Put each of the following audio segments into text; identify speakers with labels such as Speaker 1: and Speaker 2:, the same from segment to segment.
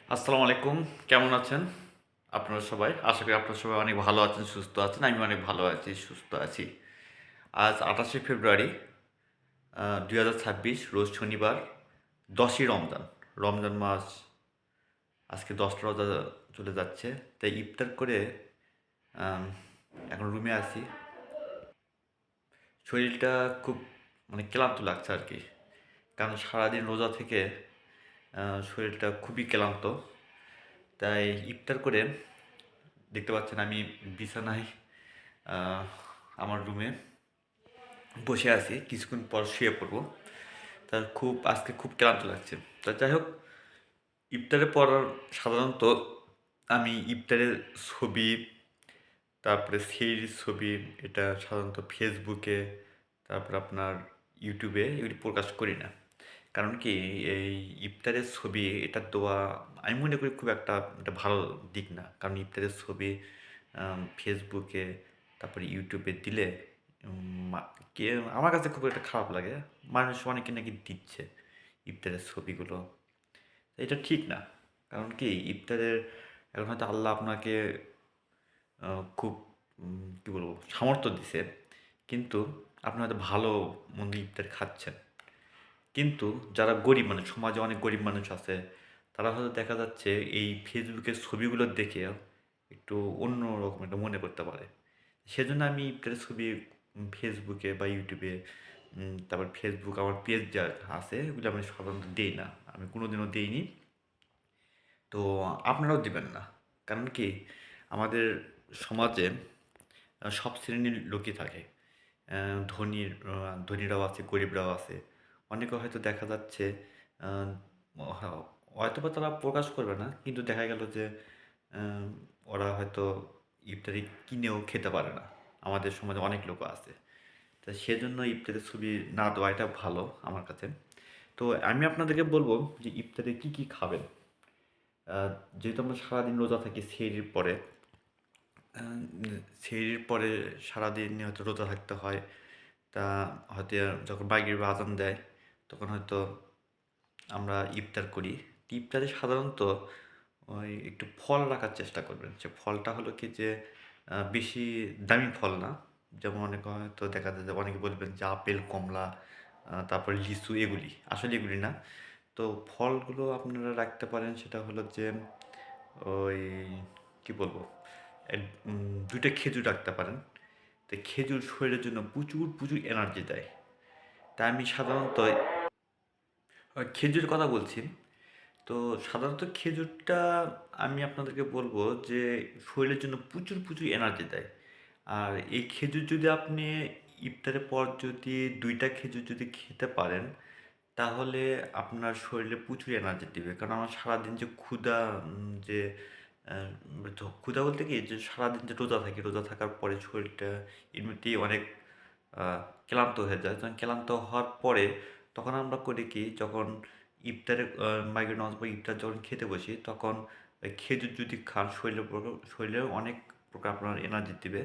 Speaker 1: আসসালামু আলাইকুম। কেমন আছেন আপনারা সবাই? আশা করি আপনারা সবাই অনেক ভালো আছেন, সুস্থ আছেন। আমিও অনেক ভালো আছি, সুস্থ আছি। আজ ২৮শে ফেব্রুয়ারি ২০২৬ রোজ শনিবার ১০ই রমজান। রমজান মাস আজকে ১০টা রোজা চলে যাচ্ছে। তাই ইফতার করে আম এখন রুমে আছি। শরীরটা খুব ক্লান্ত লাগছে আরকি। কারণ সারাদিন রোজা থেকে আ শরীরটা খুবই ক্লান্ত। তাই ইফতার করে দেখতে পাচ্ছেন আমি বিছানায় আ আমার রুমে বসে আছি। কিছুক্ষণ পর শুয়ে পড়বো। আজকে খুব ক্লান্ত লাগছে। তো যাই হোক, ইফতারের পর সাধারণত আমি ইফতারের ছবি, তারপরে সেহরির ছবি এটা সাধারণত ফেসবুকে, তারপর আপনার ইউটিউবে এগুলি প্রকাশ করি না। কারণ কি, এই ইফতারের ছবি এটা দেওয়া আমি মনে করি খুব একটা এটা ভালো দিক না। কারণ ইফতারের ছবি ফেসবুকে তারপরে ইউটিউবে দিলে উম মা কে আমার কাছে খুব একটা খারাপ লাগে। মানুষ অনেকে নাকি দিচ্ছে ইফতারের ছবিগুলো। এটা ঠিক না। কারণ কি, ইফতারের এখন হয়তো আল্লাহ আপনাকে আ খুব কি বলবো সামর্থ্য দিছে। কিন্তু আপনি হয়তো ভালো মন্দ ইফতার খাচ্ছেন। কিন্তু যারা গরিব মানুষ, সমাজে অনেক গরিব মানুষ আছে, তারা হয়তো দেখা যাচ্ছে এই ফেসবুকের ছবিগুলো দেখে একটু অন্যরকম একটা মনে করতে পারে। সেজন্য আমি ইফতারের ছবি ফেসবুকে বা ইউটিউবে তারপর ফেসবুক আমার পেজ যা আছে ওগুলো আমি সাধারণত দেই না। আমি কোনোদিনও দেইনি। তো আপনারাও দিবেন না। কারণ কি, আমাদের সমাজে সব শ্রেণীর লোকই থাকে। অ্যা ধনীরাও আছে, গরিবরাও আছে। অনেকে হয়তো দেখা যাচ্ছে আ হ হয়তোবা তারা প্রকাশ করবে না। কিন্তু দেখা গেল যে অ্যা ওরা হয়তো ইফতারি কিনেও খেতে পারে না। আমাদের সমাজে অনেক লোক আছে। তো সেজন্য ইফতারের ছবি না দেওয়া এটা ভালো আমার কাছে। তো আমি আপনাদেরকে বলব যে ইফতারে কি খাবেন? আ যেহেতু আমরা সারাদিন রোজা থাকি সেহরির পরে, আ সেহরির পরে সারাদিন হয়তো রোজা থাকতে হয়। তা হয়তো যখন মাগরিবের আযান দেয়, তখন হয়তো আমরা ইফতার করি। ইফতারে সাধারণত ওই একটু ফল রাখার চেষ্টা করবেন। সে ফলটা হলো কি যে বেশি দামি ফল না। যেমন অনেকে হয়তো দেখা যায় যে অনেকে বলবেন যে আপেল, কমলা, তারপর লিচু এগুলি। আসলে এগুলি না। তো ফলগুলো আপনারা রাখতে পারেন সেটা হলো যে ওই কি বলবো? ২ টা খেজুর রাখতে পারেন। তো খেজুর শরীরের জন্য প্রচুর এনার্জি দেয়। তাই আমি সাধারণত খেজুরের কথা বলছি। তো সাধারণত খেজুরটা আমি আপনাদেরকে বলব যে শরীরের জন্য প্রচুর এনার্জি দেয়। আর এই খেজুর যদি আপনি ইফতারের পর যদি ২ টা খেজুর যদি খেতে পারেন, তাহলে আপনার শরীরে প্রচুর এনার্জি দিবে। কারণ আমার সারাদিন যে ক্ষুধা যে আ ক্ষুধা বলতে কি যে সারাদিন যে রোজা থাকি, রোজা থাকার পরে শরীরটা এমনিতেই অনেক আ ক্লান্ত হয়ে যায়। যখন ক্লান্ত হওয়ার পরে তখন আমরা করি কি, যখন ইফতারে মাগরিব নামাজ পড়ে ইফতার যখন খেতে বসি, তখন ওই খেজুর যদি খান শরীরে অনেক প্রকার আপনার এনার্জি দিবে।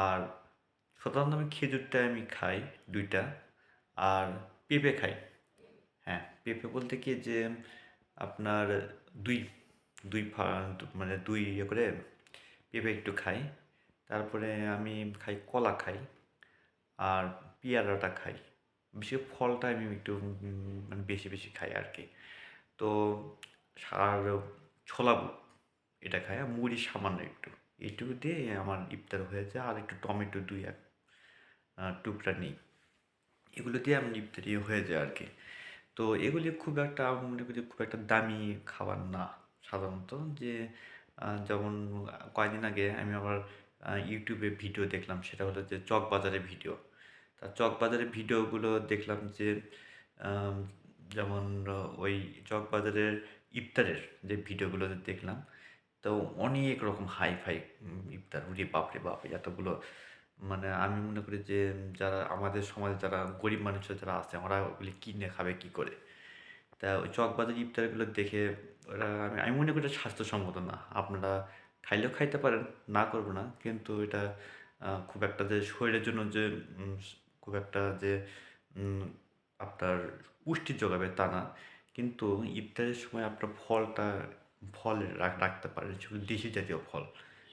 Speaker 1: আর সাধারণত আমি খেজুরটা আমি খাই ২ টা। আর পেঁপে খাই। হ্যাঁ, পেঁপে বলতে কি যে আপনার ২, ২ ফা মানে ২ ইয়ে করে পেঁপে একটু খাই। তারপরে আমি খাই কলা খাই। আর পেয়ারাটা খাই। বিশেষ ফলটা আমি একটু বেশি খাই আরকি। তো আর ছোলা বুট এটা খাই। আর মুড়ি সামান্য একটু। এইটুকু দিয়ে আমার ইফতার হয়ে যায়। আর একটু টমেটো ২-১ টুকরা নিই। এগুলো দিয়ে আমার ইফতারি হয়ে যায় আরকি। তো এগুলি খুব একটা আমি মনে করি খুব একটা দামি খাবার না সাধারণত। যে যেমন কয়েকদিন আগে আমি আবার ইউটিউবে ভিডিও দেখলাম, সেটা হলো যে চকবাজারের ভিডিও। তা চকবাজারের ভিডিওগুলো দেখলাম যে আম যেমন ওই চকবাজারের ইফতারের যে ভিডিওগুলো দেখলাম, তো অনেক রকম হাই-ফাই ইফতার। ওরে বাপরে বাপ! এতগুলো আমি মনে করি যে যারা আমাদের সমাজে যারা গরিব মানুষরা যারা আছে, ওরা ওগুলি কিনে খাবে কি করে? তা ওই চকবাজার ইফতারগুলো দেখে আমি আমি মনে করি এটা স্বাস্থ্যসম্মত না। আপনারা খাইলেও খাইতে পারেন, না করব না। কিন্তু এটা খুব একটা যে শরীরের জন্য যে উম খুব একটা যে উম আপনার পুষ্টি যোগাবে তা না। কিন্তু ইফতারের সময় আপনার ফলটা ফল রাখতে পারেন, সেগুলো দেশি জাতীয় ফল,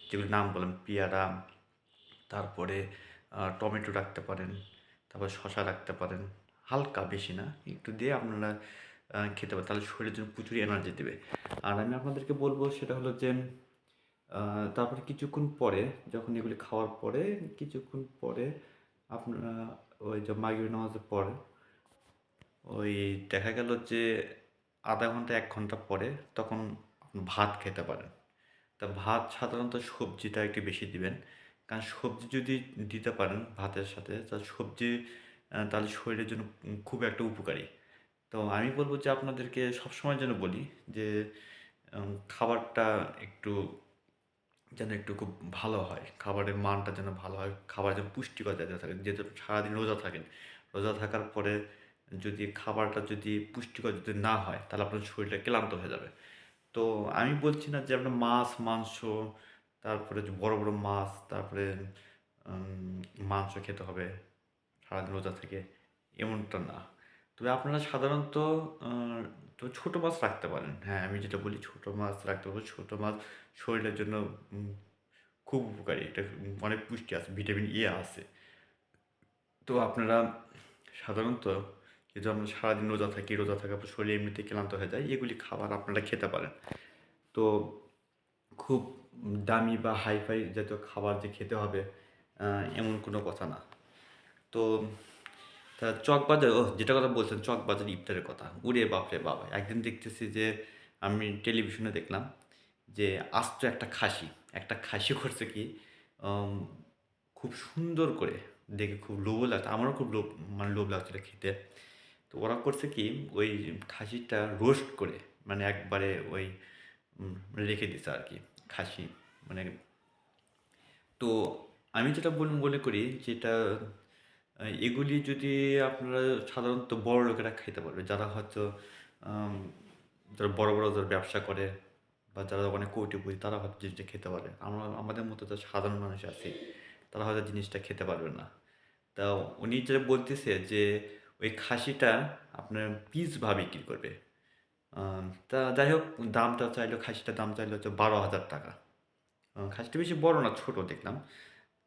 Speaker 1: যেগুলোর নাম বললাম পেয়ারা, তারপরে টমেটো রাখতে পারেন, তারপর শসা রাখতে পারেন, হালকা বেশি না, একটু দিয়ে আপনারা খেতে পারেন, তাহলে শরীরের জন্য প্রচুর এনার্জি দেবে। আর আমি আপনাদেরকে বলবো সেটা হলো যে তারপরে কিছুক্ষণ পরে, যখন এগুলি খাওয়ার পরে কিছুক্ষণ পরে আপনারা ওই যে মাগরিব নামাজের পরে ওই দেখা গেল যে আধা ঘন্টা ১ ঘন্টা পরে তখন ভাত খেতে পারেন। তা ভাত সাধারণত সবজিটা একটু বেশি দিবেন। কারণ সবজি যদি দিতে পারেন ভাতের সাথে, তা সবজি তাহলে শরীরের জন্য খুব একটা উপকারী। তো আমি বলব যে আপনাদেরকে সবসময় যেন বলি যে খাবারটা একটু যেন একটু খুব ভালো হয়। খাবারের মানটা যেন ভালো হয়। খাবার যেন পুষ্টিকর জাতীয় থাকে। যেহেতু সারাদিন রোজা থাকেন। রোজা থাকার পরে যদি খাবারটা যদি পুষ্টিকর যদি না হয়, তাহলে আপনার শরীরটা ক্লান্ত হয়ে যাবে। তো আমি বলছি না যে আপনার মাছ, মাংস, তারপরে যে বড়, বড় মাছ, তারপরে মাংস খেতে হবে সারাদিন রোজা থেকে, এমনটা না। তবে আপনারা সাধারণত আ তো ছোট মাছ রাখতে পারেন। হ্যাঁ, আমি যেটা বলি ছোট মাছ রাখতে পারেন। ছোট মাছ শরীরের জন্য উম খুব উপকারী। এটা অনেক পুষ্টি আছে, ভিটামিন ই আছে। তো আপনারা সাধারণত যেহেতু আমরা সারাদিন রোজা থাকি, রোজা থাকার পর শরীর এমনিতেই ক্লান্ত হয়ে যায়, এগুলি খাবার আপনারা খেতে পারেন। তো খুব দামি বা হাই-ফাই জাতীয় খাবার যে খেতে হবে এমন কোনো কথা না। তো চকবাজার যেটা কথা বলছেন চকবাজার ইফতারের কথা। ওরে বাপরে বাপ! একদিন দেখতেছি যে আমি টেলিভিশনে দেখলাম যে আস্ত একটা খাসি করছে কি আম খুব সুন্দর করে দেখে খুব লোভও লাগছে। আমারও খুব লোভ লাগছিল খেতে। তো ওরা করছে কি ওই খাসিটা রোস্ট করে মানে একবারে ওই রেখে দিছে আরকি খাসি। মানে তো আমি যেটা মনে করি যেটা এগুলি যদি আপনারা সাধারণত বড়লোকেরা খাইতে পারবে। যারা হয়তো আম যারা বড়, বড় যারা ব্যবসা করে বা যারা অনেক কোটিপতি তারা হয়তো জিনিসটা খেতে পারে। আমাদের মতো যারা সাধারণ মানুষ আছি, তারা হয়তো জিনিসটা খেতে পারবে না। তা উনি যেটা বলতেছে যে ওই খাসিটা আপনার পিসভাবে বিক্রি করবে। তা যাই হোক খাসিটার দাম চাইলো হচ্ছে ৳১২,০০০। খাসিটা বেশি বড় না, ছোট দেখলাম।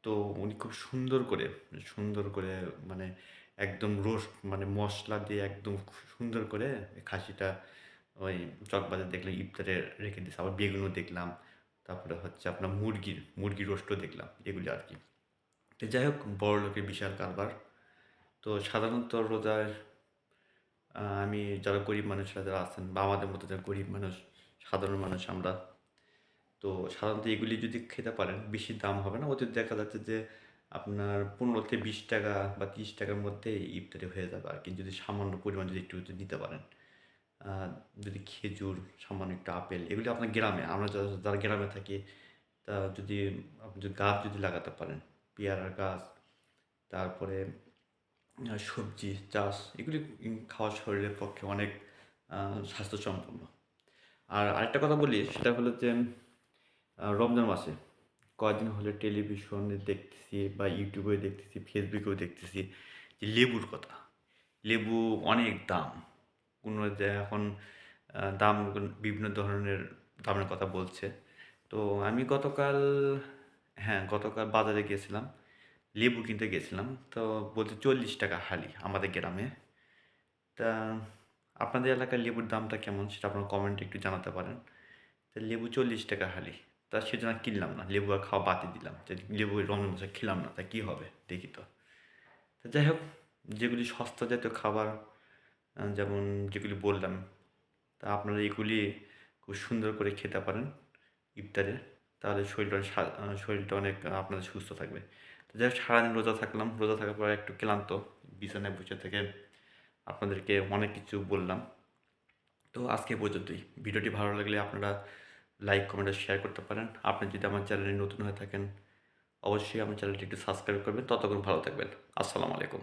Speaker 1: তো উনি খুব সুন্দর করে মানে একদম রোস্ট মানে মসলা দিয়ে একদম খুব সুন্দর করে খাসিটা ওই চকবাজার দেখলাম ইফতারে রেখে দিছে। আবার বেগুনও দেখলাম। তারপরে হচ্ছে আপনার মুরগি রোস্টও দেখলাম। এগুলি আরকি। তো যাই হোক বড়লোকের বিশাল কারবার। তো সাধারণত রোজায় আমি যারা গরিব মানুষরা যারা আছেন বা আমাদের মতো যারা গরিব মানুষ, সাধারণ মানুষ আমরা, তো সাধারণত এগুলি যদি খেতে পারেন বেশি দাম হবে না। ওতে দেখা যাচ্ছে যে আপনার ৳১৫-৳২০ বা ৳৩০ র মধ্যে ইফতারি হয়ে যাবে আরকি। যদি সামান্য পরিমাণ যদি একটু দিতে পারেন। আ যদি খেজুর, সামান্য একটু আপেল এগুলি আপনার গ্রামে, আমরা যারা গ্রামে থাকি তা যদি আপনি যদি গাছ যদি লাগাতে পারেন, পেয়ারার গাছ, তারপরে সবজি চাষ এগুলি খাওয়া শরীরের পক্ষে অনেক আ স্বাস্থ্যসম্পন্ন। আর আরেকটা কথা বলি সেটা হলো যে রমজান মাসে কয়েকদিন হলে টেলিভিশনে দেখতেছি বা ইউটিউবে দেখতেছি, ফেসবুকেও দেখতেছি যে লেবুর কথা। লেবু অনেক দাম। কোনো যে এখন দাম বিভিন্ন ধরনের দামের কথা বলছে। তো আমি গতকাল বাজারে গিয়েছিলাম। লেবু কিনতে গেছিলাম। তো বলছে ৳৪০ হালি আমাদের গ্রামে। তা আপনাদের এলাকায় লেবুর দামটা কেমন সেটা আপনারা কমেন্টে একটু জানাতে পারেন। তো লেবু ৳৪০ হালি। তা সেজন্য আর কিনলাম না। লেবু আর খাওয়া বাদই দিলাম। যে লেবু এই রমজান মাসে খেলাম না। তা কি হবে? দেখি তো। তো যাই হোক যেগুলি সস্তা জাতীয় খাবার যেমন যেগুলি বললাম, তা আপনারা এগুলি খুব সুন্দর করে খেতে পারেন ইফতারে। তাহলে শরীরটা অনেক আপনাদের সুস্থ থাকবে। তো যাই হোক সারাদিন রোজা থাকলাম। রোজা থাকার পর একটু ক্লান্ত। বিছানায় বসে থেকে আপনাদেরকে অনেক কিছু বললাম। তো আজকে এ পর্যন্তই। ভিডিওটি ভালো লাগলে আপনারা লাইক, কমেন্ট আর শেয়ার করতে পারেন। আপনি যদি আমার চ্যানেলে নতুন হয়ে থাকেন, অবশ্যই আমার চ্যানেলটি একটু সাবস্ক্রাইব করবেন। ততক্ষণ ভালো থাকবেন। আসসালামু আলাইকুম।